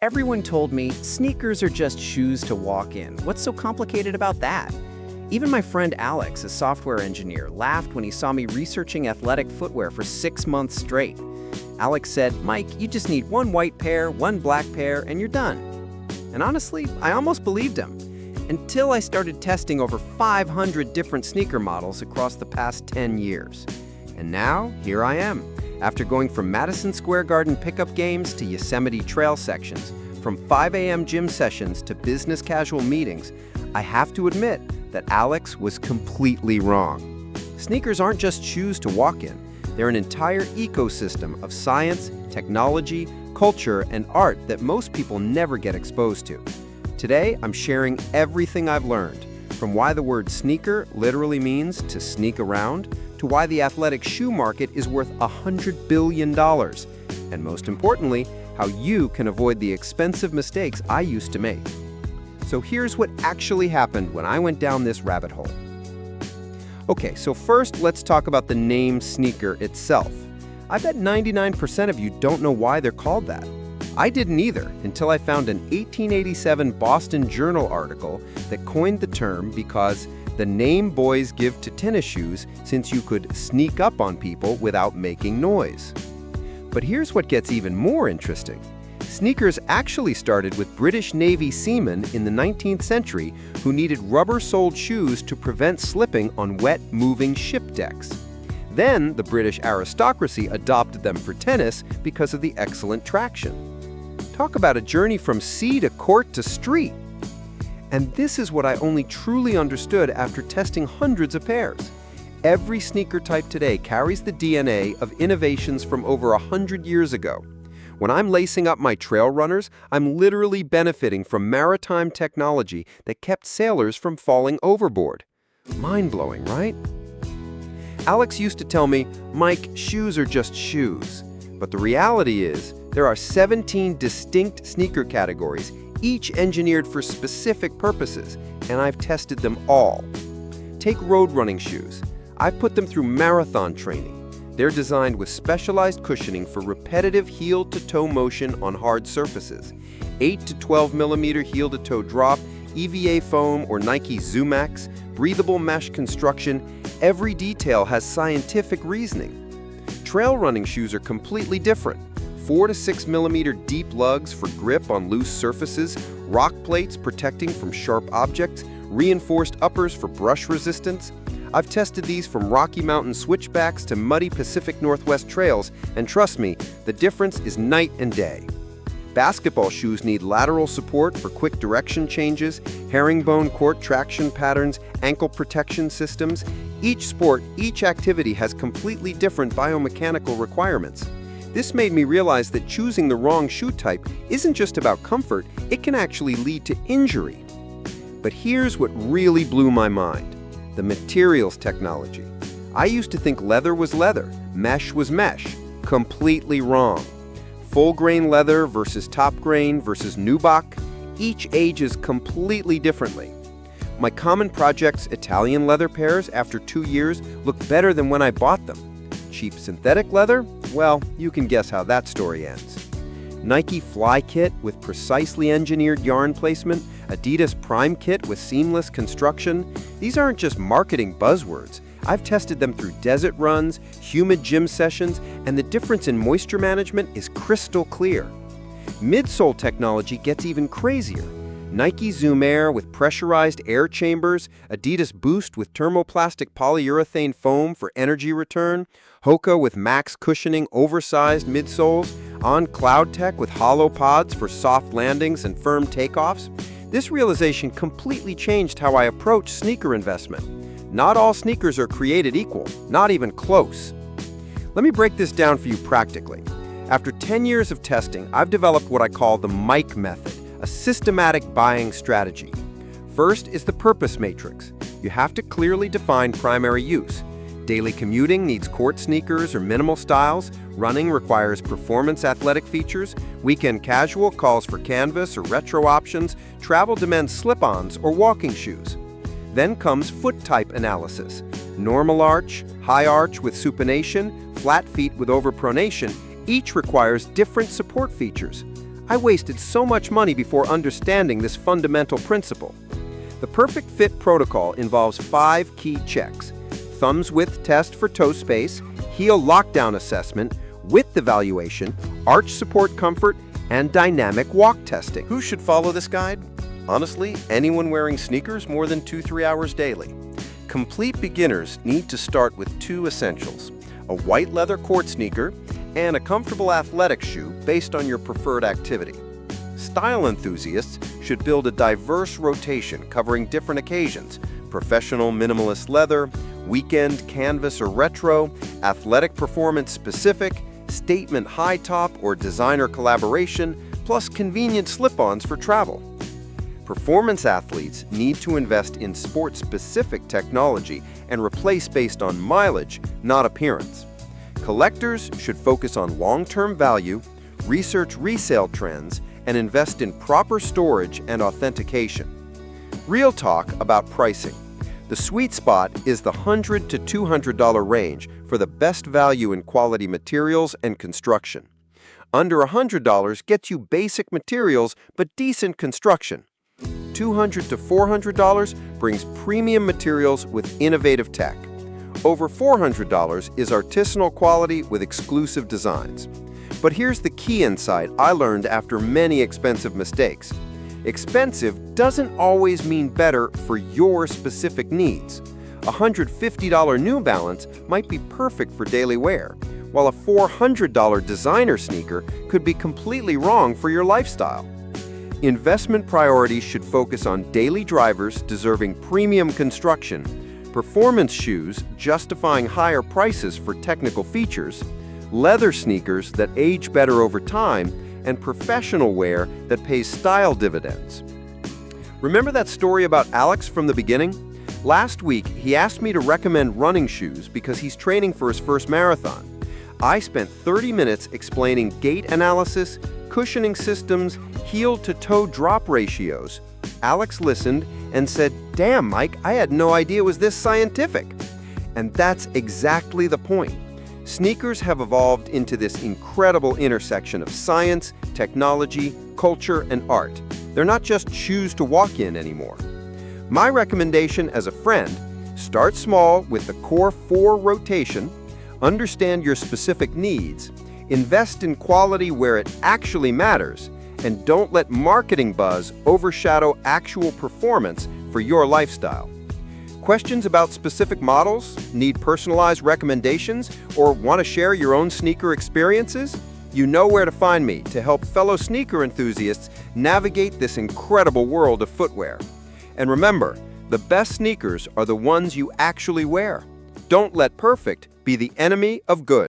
Everyone told me sneakers are just shoes to walk in. What's so complicated about that? Even my friend Alex, a software engineer, laughed when he saw me researching athletic footwear for 6 months straight. Alex said, "Mike, you just need one white pair, one black pair, and you're done." And honestly, I almost believed him. Until I started testing over 500 different sneaker models across the past 10 years. And now, here I am. After going from Madison Square Garden pickup games to Yosemite trail sections, from 5 a.m. gym sessions to business casual meetings, I have to admit that Alex was completely wrong. Sneakers aren't just shoes to walk in. They're an entire ecosystem of science, technology, culture, and art that most people never get exposed to. Today, I'm sharing everything I've learned, from why the word sneaker literally means to sneak around, to why the athletic shoe market is worth $100 billion, and most importantly, how you can avoid the expensive mistakes I used to make. So here's what actually happened when I went down this rabbit hole. Okay, so first let's talk about the name sneaker itself. I bet 99% of you don't know why they're called that. I didn't either until I found an 1887 Boston Journal article that coined the term because the name boys give to tennis shoes since you could sneak up on people without making noise. But here's what gets even more interesting. Sneakers actually started with British Navy seamen in the 19th century who needed rubber-soled shoes to prevent slipping on wet, moving ship decks. Then the British aristocracy adopted them for tennis because of the excellent traction. Talk about a journey from sea to court to street. And this is what I only truly understood after testing hundreds of pairs. Every sneaker type today carries the DNA of innovations from over 100 years ago. When I'm lacing up my trail runners, I'm literally benefiting from maritime technology that kept sailors from falling overboard. Mind-blowing, right? Alex used to tell me, "Mike, shoes are just shoes." But the reality is, there are 17 distinct sneaker categories, each engineered for specific purposes, and I've tested them all. Take road running shoes. I've put them through marathon training. They're designed with specialized cushioning for repetitive heel-to-toe motion on hard surfaces. 8 to 12 millimeter heel-to-toe drop, EVA foam or Nike ZoomX, breathable mesh construction, every detail has scientific reasoning. Trail running shoes are completely different. 4 to 6 millimeter deep lugs for grip on loose surfaces, rock plates protecting from sharp objects, reinforced uppers for brush resistance. I've tested these from Rocky Mountain switchbacks to muddy Pacific Northwest trails, and trust me, the difference is night and day. Basketball shoes need lateral support for quick direction changes, herringbone court traction patterns, ankle protection systems. Each sport, each activity has completely different biomechanical requirements. This made me realize that choosing the wrong shoe type isn't just about comfort, it can actually lead to injury. But here's what really blew my mind: the materials technology. I used to think leather was leather, mesh was mesh. Completely wrong. Full grain leather versus top grain versus nubuck, each ages completely differently. My Common Project's Italian leather pairs after 2 years look better than when I bought them. Cheap synthetic leather? Well, you can guess how that story ends. Nike Fly Kit with precisely engineered yarn placement, Adidas Prime Kit with seamless construction. These aren't just marketing buzzwords. I've tested them through desert runs, humid gym sessions, and the difference in moisture management is crystal clear. Midsole technology gets even crazier. Nike Zoom Air with pressurized air chambers, Adidas Boost with thermoplastic polyurethane foam for energy return, Hoka with max cushioning oversized midsoles, On Cloud Tech with hollow pods for soft landings and firm takeoffs. This realization completely changed how I approach sneaker investment. Not all sneakers are created equal, not even close. Let me break this down for you practically. After 10 years of testing, I've developed what I call the Mike method, a systematic buying strategy. First is the purpose matrix. You have to clearly define primary use. Daily commuting needs court sneakers or minimal styles. Running requires performance athletic features. Weekend casual calls for canvas or retro options. Travel demands slip-ons or walking shoes. Then comes foot type analysis. Normal arch, high arch with supination, flat feet with overpronation, each requires different support features. I wasted so much money before understanding this fundamental principle. The perfect fit protocol involves 5 key checks: thumbs width test for toe space, heel lockdown assessment, width evaluation, arch support comfort, and dynamic walk testing. Who should follow this guide? Honestly, anyone wearing sneakers more than 2-3 hours daily. Complete beginners need to start with 2 essentials: a white leather court sneaker and a comfortable athletic shoe based on your preferred activity. Style enthusiasts should build a diverse rotation covering different occasions: professional minimalist leather, weekend canvas or retro, athletic performance specific, statement high top or designer collaboration, plus convenient slip-ons for travel. Performance athletes need to invest in sport-specific technology and replace based on mileage, not appearance. Collectors should focus on long-term value, research resale trends, and invest in proper storage and authentication. Real talk about pricing. The sweet spot is the $100 to $200 range for the best value in quality materials and construction. Under $100 gets you basic materials but decent construction. $200 to $400 brings premium materials with innovative tech. Over $400 is artisanal quality with exclusive designs. But here's the key insight I learned after many expensive mistakes. Expensive doesn't always mean better for your specific needs. A $150 New Balance might be perfect for daily wear, while a $400 designer sneaker could be completely wrong for your lifestyle. Investment priorities should focus on daily drivers deserving premium construction, performance shoes justifying higher prices for technical features, leather sneakers that age better over time, and professional wear that pays style dividends. Remember that story about Alex from the beginning? Last week, he asked me to recommend running shoes because he's training for his first marathon. I spent 30 minutes explaining gait analysis, cushioning systems, heel-to-toe drop ratios. Alex listened and said, "Damn, Mike, I had no idea it was this scientific." And that's exactly the point. Sneakers have evolved into this incredible intersection of science, technology, culture, and art. They're not just shoes to walk in anymore. My recommendation as a friend: start small with the core 4 rotation, understand your specific needs, invest in quality where it actually matters, and don't let marketing buzz overshadow actual performance for your lifestyle. Questions about specific models, need personalized recommendations, or want to share your own sneaker experiences? You know where to find me to help fellow sneaker enthusiasts navigate this incredible world of footwear. And remember, the best sneakers are the ones you actually wear. Don't let perfect be the enemy of good.